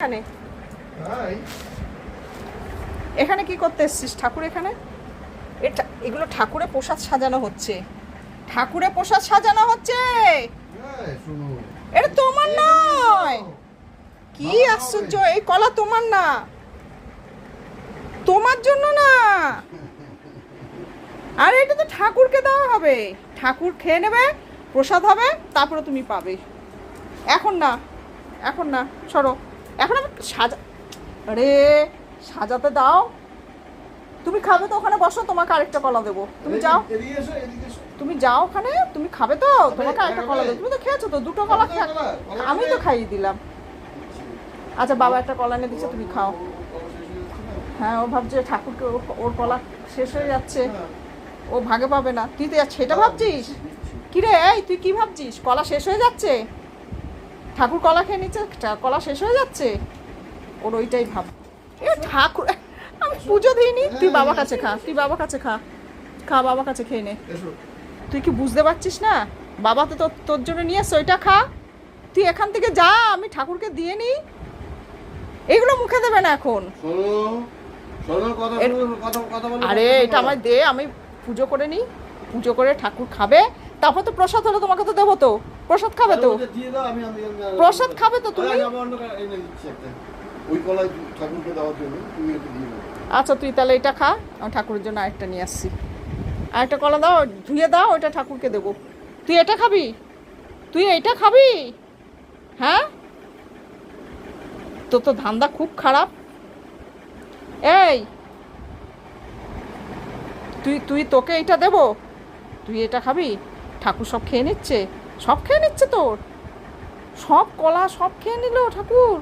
এখানে? এখানে কি করতে এসছিস? ঠাকুর এখানে? এটা এগুলো ঠাকুরে প্রসাদ সাজানো হচ্ছে, ঠাকুরে প্রসাদ সাজানো হচ্ছে। এটা তোমার নয়। কি আশ্চর্য, এই কলা তোমার না, তোমার জন্য না। আর এটা তো ঠাকুরকে দেওয়া হবে, ঠাকুর খেয়ে নেবে, প্রসাদ হবে, তারপরে তুমি পাবে। এখন না, এখন না, সরো। এখন আমি সাজা, আরে সাজাতে দাও। তুমি খাবে তো, ওখানে বসো, তোমাকে আরেকটা কলা দেবো। তুমি যাও, তুমি যাও ওখানে, তুমি খাবে তো, তোমাকে আরেকটা কলা দেবো। তুমি তো খেয়েছো তো, দুটো কলা খেয়ে আমি তো খাইয়ে দিলাম। আচ্ছা বাবা একটা কলা এনে দিচ্ছে, তুমি খাও। হ্যাঁ, ও ভাবছে ঠাকুরকে ওর কলা শেষ হয়ে যাচ্ছে, ও ভাগে পাবে না। তুই তো সেটা ভাবছিস? কিরে এই তুই কি ভাবছিস? কলা শেষ হয়ে যাচ্ছে, ঠাকুর কলা খেয়ে নিচ্ছে, কলা শেষ হয়ে যাচ্ছে, ওর ওইটাই ভাব। এ ঠাকুর, আমি পুজো দিইনি। তুই বাবার কাছে খা, তুই বাবার কাছে খা, খা বাবার কাছে খেয়ে নে। তুই কি বুঝতে পারছিস না? বাবা তো তোর জন্য নিয়ে এসছে, ওইটা খা। তুই এখান থেকে যা, আমি ঠাকুরকে দিয়ে নিই। এগুলো মুখে দেবে না এখন। আরে এটা আমায় দে, আমি পুজো করে নিই, পুজো করে ঠাকুর খাবে, তারপর তো প্রসাদ হলো, তোমাকে তো দেবো তো। প্রসাদ খাবে তো, প্রসাদ খাবে তো তুমি। আচ্ছা তুই তাহলে এটা খা, আমি ঠাকুরের জন্য আরেকটা নিয়ে আসছি। আরেকটা কলা দাও, ধুয়ে দাও, ওইটা ঠাকুরকে দেবো। তুই এটা খাবি? তুই এইটা খাবি? হ্যাঁ, তোর তো ধান্দা খুব খারাপ। এই তুই তোকে এইটা দেবো, তুই এটা খাবি? ঠাকুর সব খেয়ে নিচ্ছে, সব খেয়ে নিচ্ছে তোর, সব কলা সব খেয়ে নিল ঠাকুর।